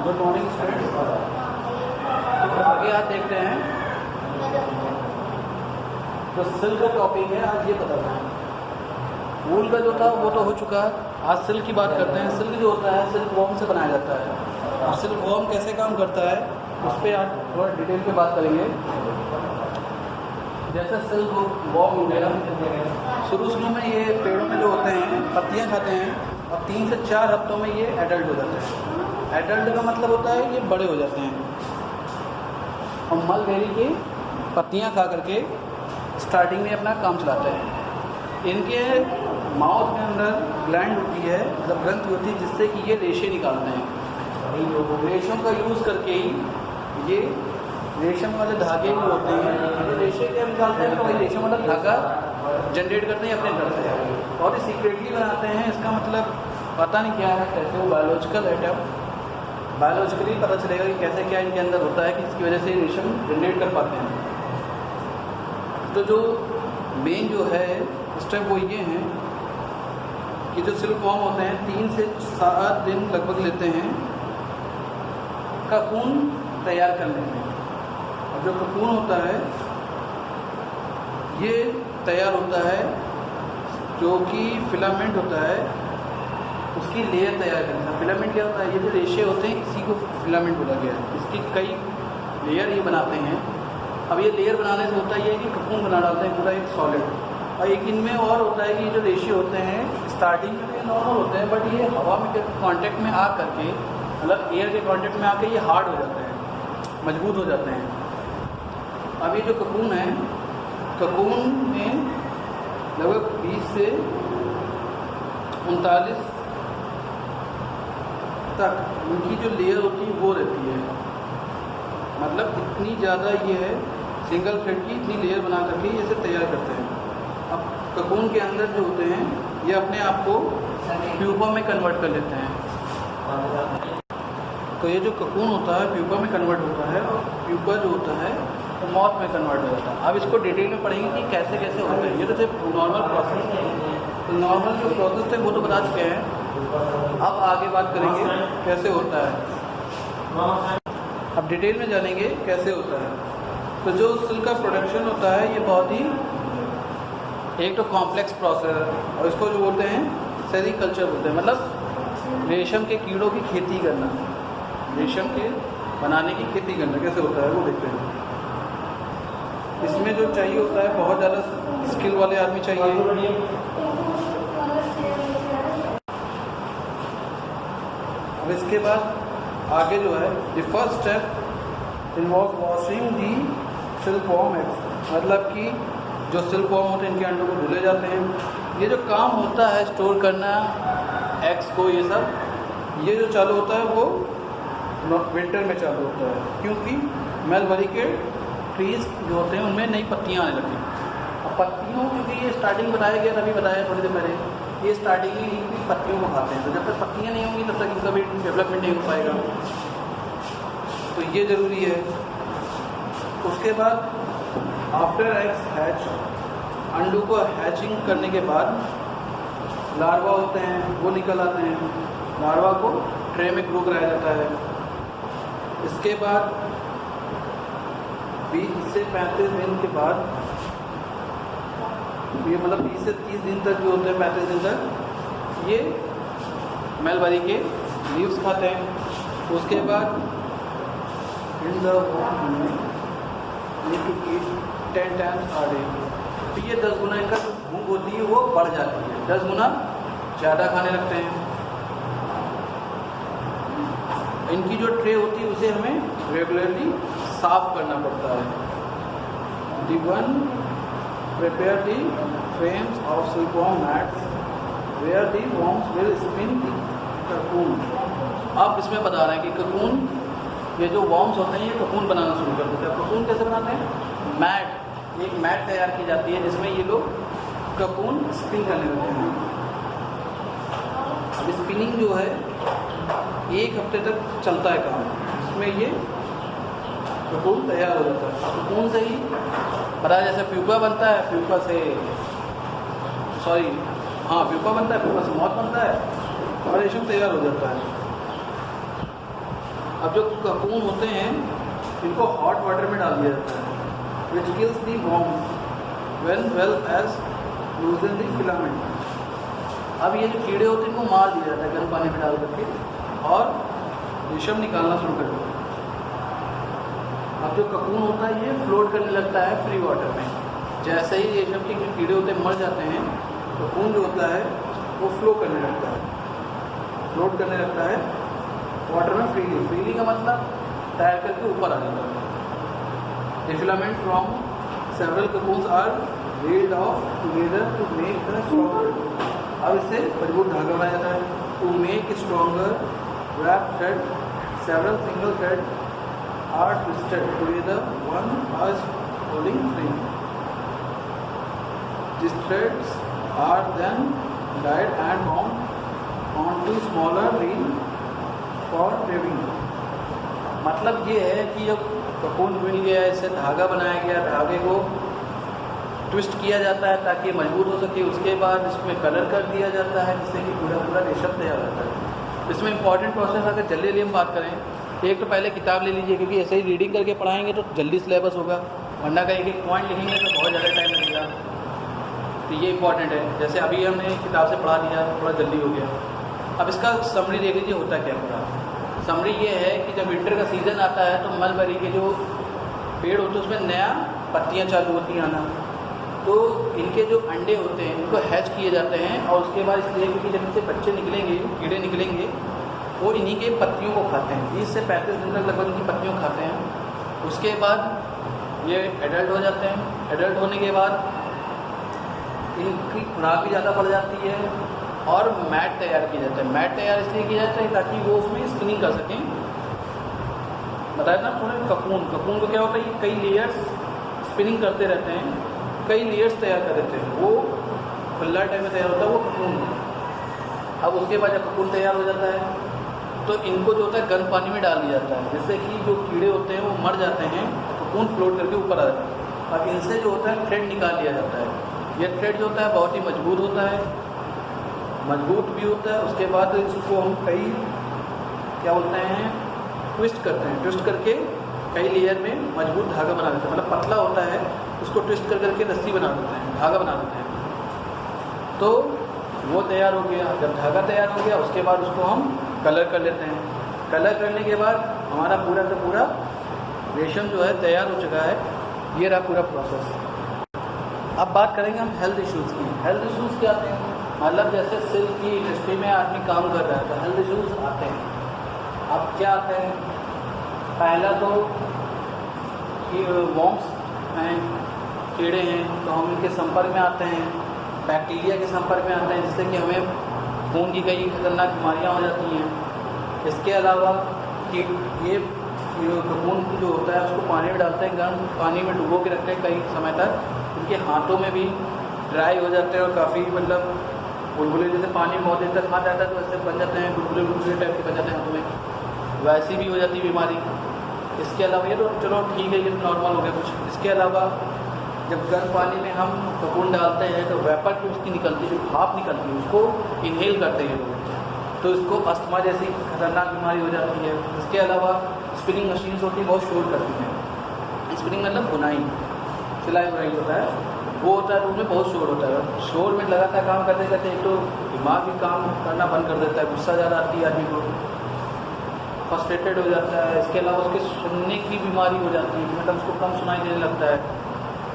Good morning students. आगे आप देखते हैं जो सिल्क का टॉपिक है, आज ये बताना है। वूल का जो था वो तो हो चुका है, आज सिल्क की बात करते हैं। सिल्क जो होता है सिल्क वॉर्म से बनाया जाता है, और सिल्क वॉर्म कैसे काम करता है उस पर आज थोड़ा डिटेल पे बात करेंगे। जैसे सिल्क वॉर्म हो गया, शुरू में ये पेड़ों में जो होते हैं पत्तियां खाते हैं, और 3 से 4 हफ्तों में ये एडल्ट हो जाते हैं। एडल्ट का मतलब होता है ये बड़े हो जाते हैं, और मलबेरी की पत्तियां खा करके स्टार्टिंग में अपना काम चलाते हैं। इनके माउथ के अंदर ग्लैंड होती है, मतलब ग्रंथि होती है, जिससे कि ये रेशे निकालते हैं। रेशों का यूज़ करके ही ये रेशम वाले धागे जो होते हैं, ये रेशे क्या निकालते हैं, तो वही रेशम वाला धागा जनरेट करते हैं अपने तरफ से, और ये सीक्रेटली बनाते हैं। इसका मतलब पता नहीं क्या है, कैसे वो बायोलॉजिकल आइटम बायोलॉजिकली पता चलेगा कि कैसे क्या इनके अंदर होता है कि इसकी वजह से रेशम जनरेट कर पाते हैं। तो जो मेन जो है स्टेप वो ये हैं कि जो सिल्क वॉर्म होते हैं 3 से 7 दिन लगभग लेते हैं ककून तैयार करने में। और जो ककून होता है ये तैयार होता है, जो कि फिलामेंट होता है, उसकी लेयर तैयार करने का। फिलामेंट क्या होता है, ये जो रेशे होते हैं इसी को फिलामेंट बोला गया है। इसकी कई लेयर ये बनाते हैं। अब ये लेयर बनाने से होता है कि ककून बना डालते हैं पूरा एक सॉलिड। और एक इनमें और होता है कि जो रेशे होते हैं स्टार्टिंग में ये नॉर्मल होते हैं, बट ये हवा में कांटेक्ट में आ करके, मतलब एयर के कांटेक्ट में आके ये हार्ड हो जाते हैं, मजबूत हो जाते हैं। अब ये जो ककून है, ककून में लगभग 20 से 39 तक उनकी जो लेयर होती है वो रहती है। मतलब इतनी ज़्यादा ये है, सिंगल थ्रेड की इतनी लेयर बना करके ये इसे तैयार करते हैं। अब ककून के अंदर जो होते हैं ये अपने आप को प्यूपा में कन्वर्ट कर लेते हैं। तो ये जो ककून होता है प्यूपा में कन्वर्ट होता है, और प्यूपा जो होता है वो मॉथ में कन्वर्ट हो जाता है। अब इसको डिटेल में पढ़ेंगे कि कैसे कैसे होता है। ये तो सिर्फ नॉर्मल प्रोसेस है, तो नॉर्मल जो प्रोसेस थे वो तो बता चुके हैं। अब आगे बात करेंगे कैसे होता है। अब डिटेल में जानेंगे कैसे होता है। तो जो सिल्क का प्रोडक्शन होता है ये बहुत ही एक तो कॉम्प्लेक्स प्रोसेस है, और इसको जो बोलते हैं सेरीकल्चर बोलते हैं। मतलब रेशम के कीड़ों की खेती करना, रेशम के बनाने की खेती करना कैसे होता है वो देखते हैं। इसमें जो चाहिए होता है बहुत ज़्यादा स्किल वाले आदमी चाहिए। अब इसके बाद आगे जो है the first step involve washing the silk worm eggs. मतलब कि जो सिल्क वॉर्म होते हैं इनके अंडों को धुले जाते हैं। ये जो काम होता है स्टोर करना एग्स को, ये सब ये जो चालू होता है वो विंटर में चालू होता है, क्योंकि मलबरी के ट्रीज जो होते हैं उनमें नई पत्तियाँ आने लगती हैं। अब पत्तियों, क्योंकि ये स्टार्टिंग बताया गया, तभी बताया थोड़ी देर पहले, ये स्टार्टिंग में इनकी पत्तियों को खाते हैं। तो जब तक पत्तियाँ नहीं होंगी तब तक इनका भी डेवलपमेंट नहीं हो पाएगा, तो ये ज़रूरी है। उसके बाद आफ्टर एग्स हैच, अंडों को हैचिंग करने के बाद लार्वा होते हैं वो निकल आते हैं। लार्वा को ट्रे में ग्रो कराया जाता है। इसके बाद 20 से 35 दिन के बाद, ये मतलब 20 से 30 दिन तक जो होते हैं, 35 दिन तक ये मलबरी के लीव्स खाते हैं। उसके बाद in the need to eat 10 times a day. तो ये 10 गुना इनका जो भूख होती है वो बढ़ जाती है, 10 गुना ज़्यादा खाने लगते हैं। इनकी जो ट्रे होती है उसे हमें रेगुलरली साफ करना पड़ता है। The one prepare the frames of silkworm mats where the worms will spin the cocoon. अब इसमें बता रहे हैं कि ककून, ये जो वॉर्म्स होते हैं ये ककून बनाना शुरू कर देते हैं। ककून कैसे बनाते हैं, मैट, एक मैट तैयार की जाती है जिसमें ये लोग ककून स्पिन करने लगते हैं। अब स्पिनिंग जो है 1 हफ्ते तक चलता है काम, जिसमें ये ककून तैयार हो जाता है। ककून से ही पता जैसे प्यूपा बनता है, प्यूपा से प्यूपा बनता है, प्यूपा से मॉथ बनता है, और रेशम तैयार हो जाता है। अब जो ककून होते हैं इनको हॉट वाटर में डाल दिया जाता है, which kills the worms when well as loosen the filament. अब ये जो कीड़े होते हैं इनको मार दिया जाता है गर्म पानी में डाल करके और रेशम निकालना शुरू कर देते हैं। अब जो ककून होता है ये फ्लोट करने लगता है फ्री वाटर में। जैसे ही रेशम के कीड़े होते हैं मर जाते हैं, ककून जो होता है वो फ्लो करने लगता है, फ्लोट करने लगता है वाटर में फ्रीली। फ्रीली का मतलब तैर करके ऊपर आ जाता है। The filament from several cocoons are reeled off together to make the stronger. अब इससे मजबूत धागा बनाया जाता है। To make stronger wrap thread, several single thread are twisted together, one is holding free. These threads are then dyed and bound onto smaller reel for weaving. मतलब ये है कि जब ककून मिल गया, इससे धागा बनाया गया, धागे को ट्विस्ट किया जाता है ताकि मजबूत हो सके। उसके बाद इसमें कलर कर दिया जाता है जिससे कि पूरा पूरा रेशम तैयार होता है। इसमें इंपॉर्टेंट प्रोसेस अगर जल्दी जल्दी हम बात करें, एक तो पहले किताब ले लीजिए, क्योंकि ऐसे ही रीडिंग करके पढ़ाएंगे तो जल्दी सिलेबस होगा, वरना का एक एक पॉइंट लिखेंगे तो बहुत ज़्यादा टाइम लगेगा। तो ये इंपॉर्टेंट है। जैसे अभी हमने किताब से पढ़ा दिया, थोड़ा जल्दी हो गया। अब इसका समरी देख लीजिए होता क्या पूरा। समरी ये है कि जब विंटर का सीज़न आता है तो मलबरी के जो पेड़ होते हैं उसमें नया पत्तियाँ चालू होती हैं आना, तो इनके जो अंडे होते हैं इनको हैच किए जाते हैं। और उसके बाद इसलिए क्योंकि जब इनसे बच्चे निकलेंगे, कीड़े निकलेंगे, वो इन्हीं के पत्तियों को खाते हैं। 20 से 35 दिन तक लगभग इनकी पत्तियों को खाते हैं। उसके बाद ये एडल्ट हो जाते हैं। एडल्ट होने के बाद इनकी खुराक भी ज़्यादा बढ़ जाती है और मैट तैयार किया जाता है। मैट तैयार इसलिए किया जाता है ताकि वो उसमें स्पिनिंग कर सकें। बताया ना थोड़ा ककून को क्या होता है, ये कई लेयर्स स्पिनिंग करते रहते हैं, कई लेयर्स तैयार कर देते हैं, वो पल्ला टाइम में तैयार होता है वो ककून। अब उसके बाद जब ककून तैयार हो जाता है तो इनको जो होता है गर्म पानी में डाल दिया जाता है, जिससे कि जो कीड़े होते हैं वो मर जाते हैं, ककून फ्लोट करके ऊपर आ जाता है। अब इनसे जो होता है थ्रेड निकाल लिया जाता है। ये थ्रेड जो होता है बहुत ही मजबूत होता है, मजबूत भी होता है। उसके बाद इसको हम कई क्या बोलते हैं ट्विस्ट करते हैं, ट्विस्ट करके कई लेयर में मजबूत धागा बना देते हैं। मतलब पतला होता है उसको ट्विस्ट कर करके रस्सी बना देते हैं, धागा बना देते हैं। तो वो तैयार हो गया। जब धागा तैयार हो गया उसके बाद उसको हम कलर कर लेते हैं। कलर करने के बाद हमारा पूरा का पूरा रेशम जो है तैयार हो चुका है। ये रहा पूरा प्रोसेस। अब बात करेंगे हम हेल्थ इश्यूज़ की। हेल्थ इश्यूज़ क्या आते हैं, मतलब जैसे सिल्क की इंडस्ट्री में आदमी काम कर रहा है तो हेल्थ इश्यूज़ आते हैं। अब क्या आते हैं, पहला तो वॉर्म्स हैं, कीड़े हैं, तो हम इनके संपर्क में आते हैं, बैक्टीरिया के संपर्क में आते हैं, जिससे कि हमें खून की कई खतरनाक बीमारियां हो जाती हैं। इसके अलावा कि ये ककून जो होता है उसको पानी में डालते हैं, गर्म पानी में डुबो के रखते हैं कई समय तक। उनके हाथों में भी ड्राई हो जाते हैं और काफ़ी मतलब बुलबुले, जैसे पानी में बहुत देर तक हाथ आता है तो वैसे बन जाते हैं, बुलबुले टाइप के बन जाते हैं हाथों में, वैसी भी हो जाती है बीमारी। इसके अलावा ये तो चलो ठीक है, ये तो नॉर्मल हो गया कुछ। इसके अलावा जब गर्म पानी में हम ककून डालते हैं तो वेपर की उसकी निकलती है, जो भाप निकलती है उसको इनहेल करते हैं लोग, तो इसको अस्थमा जैसी खतरनाक बीमारी हो जाती है। इसके अलावा स्पिनिंग मशीन्स होती है, बहुत शोर करती हैं। स्पिनिंग मतलब बुनाई, सिलाई बुनाई होता है, वो होता है तो उसमें बहुत शोर होता है। शोर में लगातार काम करते करते एक तो दिमाग भी काम करना बंद कर देता है, गुस्सा ज़्यादा आती है आदमी को, फ्रस्ट्रेटेड हो जाता है। इसके अलावा उसके सुनने की बीमारी हो जाती है, मतलब उसको कम सुनाई देने लगता है।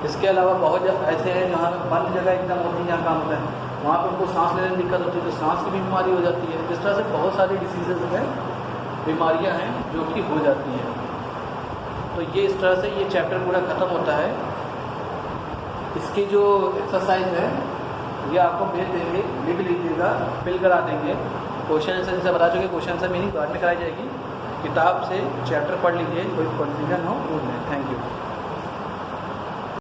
इसके अलावा बहुत ऐसे हैं जहाँ बंद जगह एकदम होती है, जहाँ काम होता है वहाँ पर उनको सांस लेने में दिक्कत होती है, तो सांस की भी बीमारी हो जाती है। इस तरह से बहुत सारी डिसीजेज हैं, बीमारियाँ हैं जो कि हो जाती हैं। तो ये इस तरह से ये चैप्टर पूरा ख़त्म होता है। इसकी जो एक्सरसाइज है ये आपको भेज देंगे, लिख लीजिएगा, फिल करा देंगे। क्वेश्चन आंसर जैसे बता चुके, क्वेश्चन आंसर मीनिंग बाद में कराई जाएगी। किताब से चैप्टर पढ़ लीजिए, कोई कन्फ्यूजन हो पूछ लें। Thank you.